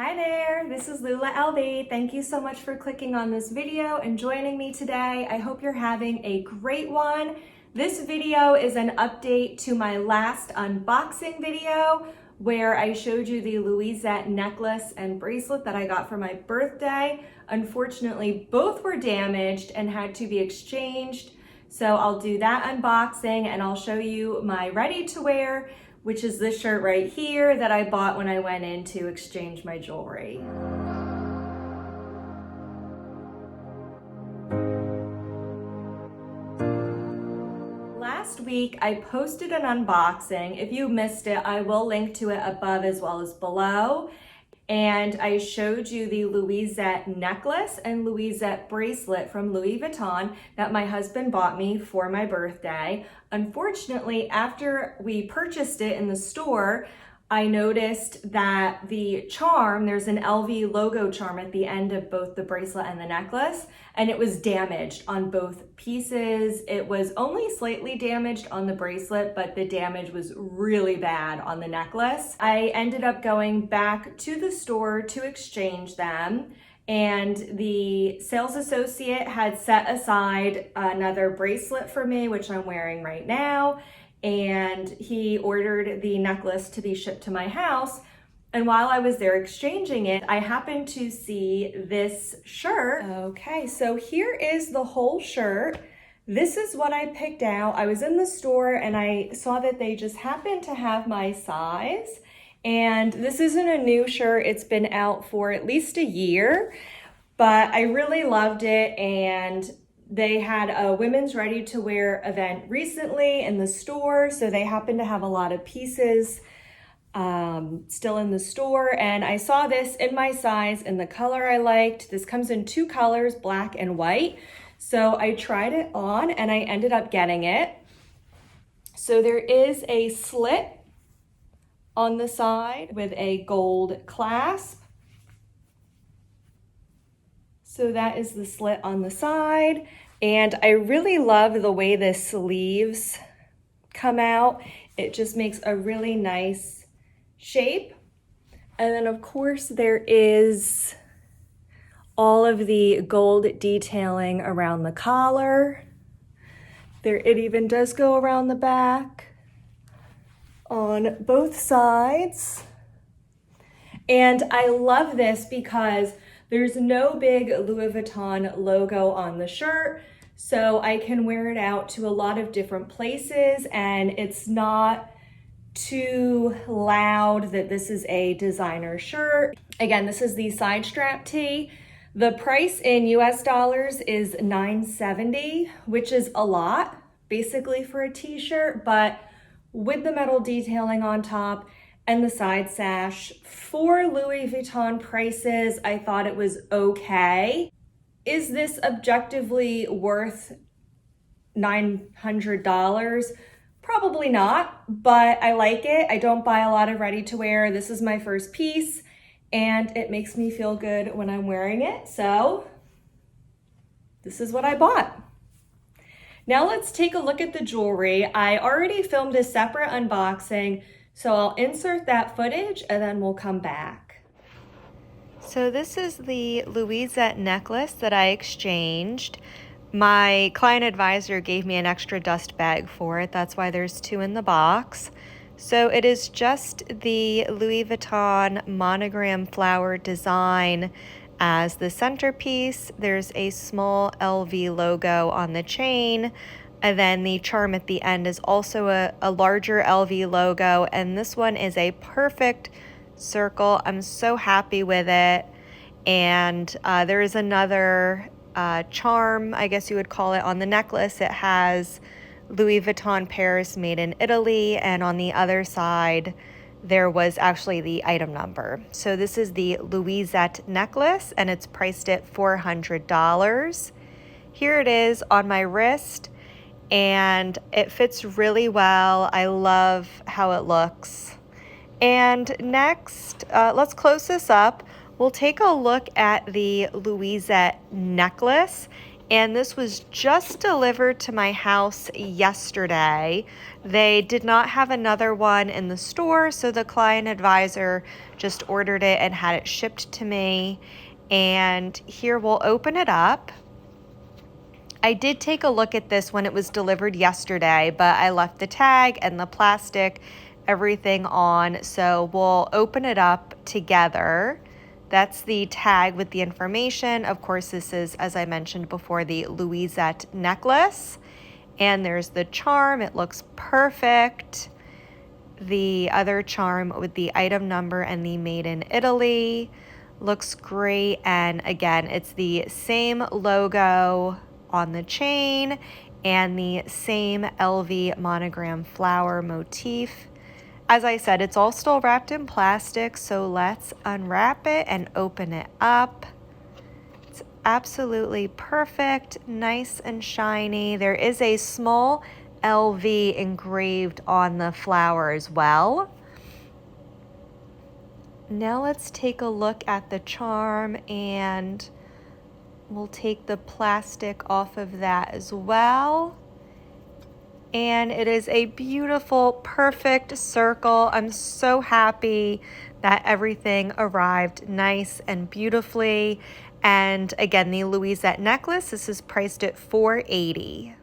Hi there, this is Lula LV. Thank you so much for clicking on this video and joining me today. I hope you're having a great one. This video is an update to my last unboxing video where I showed you the Louisette necklace and bracelet that I got for my birthday. Unfortunately, both were damaged and had to be exchanged. So I'll do that unboxing and I'll show you my ready to wear, which is this shirt right here that I bought when I went in to exchange my jewelry. Last week, I posted an unboxing. If you missed it, I will link to it above as well as below. And I showed you the Louisette necklace and Louisette bracelet from Louis Vuitton that my husband bought me for my birthday. Unfortunately, after we purchased it in the store, I noticed that the charm, there's an LV logo charm at the end of both the bracelet and the necklace, and it was damaged on both pieces. It was only slightly damaged on the bracelet, but the damage was really bad on the necklace. I ended up going back to the store to exchange them, and the sales associate had set aside another bracelet for me, which I'm wearing right now, and he ordered the necklace to be shipped to my house. And while I was there exchanging it, I happened to see this shirt. Okay, so here is the whole shirt. This is what I picked out. I was in the store and I saw that they just happened to have my size. And this isn't a new shirt. It's been out for at least a year, but I really loved it. And they had a women's ready to wear event recently in the store. So they happen to have a lot of pieces still in the store. And I saw this in my size in the color I liked. This comes in two colors, black and white. So I tried it on and I ended up getting it. So there is a slit on the side with a gold clasp. So that is the slit on the side. And I really love the way the sleeves come out. It just makes a really nice shape. And then of course there is all of the gold detailing around the collar. It even does go around the back on both sides. And I love this because there's no big Louis Vuitton logo on the shirt, so I can wear it out to a lot of different places and it's not too loud that this is a designer shirt. Again, this is the side strap tee. The price in US dollars is $9.70, which is a lot basically for a t-shirt, but with the metal detailing on top and the side sash, for Louis Vuitton prices, I thought it was okay. Is this objectively worth $900? Probably not, but I like it. I don't buy a lot of ready to wear. This is my first piece and it makes me feel good when I'm wearing it. So this is what I bought. Now let's take a look at the jewelry. I already filmed a separate unboxing, so I'll insert that footage and then we'll come back. So this is the Louisette necklace that I exchanged. My client advisor gave me an extra dust bag for it. That's why there's two in the box. So it is just the Louis Vuitton monogram flower design as the centerpiece. There's a small LV logo on the chain. And then the charm at the end is also a larger LV logo. And this one is a perfect circle. I'm so happy with it. And there is another charm, I guess you would call it, on the necklace. It has Louis Vuitton Paris made in Italy. And on the other side, there was actually the item number. So this is the Louisette necklace and it's priced at $400. Here it is on my wrist. And it fits really well. I love how it looks. And next, let's close this up. We'll take a look at the Louisette necklace. And this was just delivered to my house yesterday. They did not have another one in the store, so the client advisor just ordered it and had it shipped to me. And here, we'll open it up. I did take a look at this when it was delivered yesterday, but I left the tag and the plastic, everything on, so we'll open it up together. That's the tag with the information. Of course, this is, as I mentioned before, the Louisette necklace. And there's the charm. It looks perfect. The other charm with the item number and the made in Italy looks great. And again, it's the same logo on the chain and the same LV monogram flower motif. As I said, it's all still wrapped in plastic, so let's unwrap it and open it up. It's absolutely perfect, nice and shiny. There is a small LV engraved on the flower as well. Now let's take a look at the charm, and we'll take the plastic off of that as well. And it is a beautiful, perfect circle. I'm so happy that everything arrived nice and beautifully. And again, the Louisette necklace, this is priced at $480.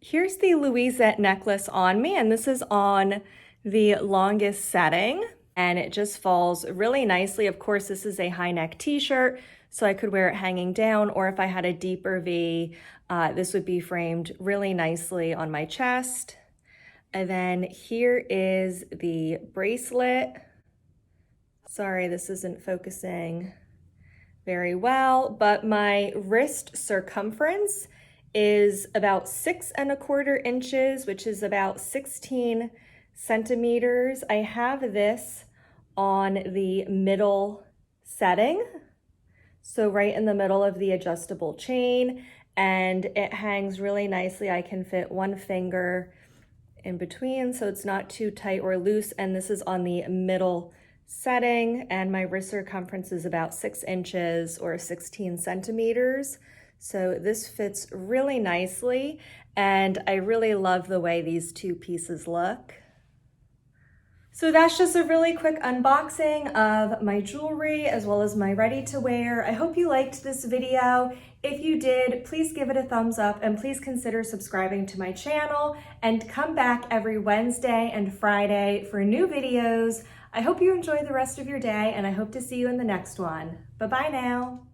Here's the Louisette necklace on me, and this is on the longest setting, and it just falls really nicely. Of course, this is a high neck t-shirt, so I could wear it hanging down, or if I had a deeper V, this would be framed really nicely on my chest. And then here is the bracelet. Sorry, this isn't focusing very well, but my wrist circumference is about 6¼ inches, which is about 16 centimeters. I have this on the middle setting, so right in the middle of the adjustable chain, and it hangs really nicely. I can fit one finger in between, so it's not too tight or loose, and this is on the middle setting, and my wrist circumference is about 6 inches or 16 centimeters. So this fits really nicely, and I really love the way these two pieces look. So that's just a really quick unboxing of my jewelry as well as my ready-to-wear. I hope you liked this video. If you did, please give it a thumbs up and please consider subscribing to my channel and come back every Wednesday and Friday for new videos. I hope you enjoy the rest of your day, and I hope to see you in the next one. Bye-bye now.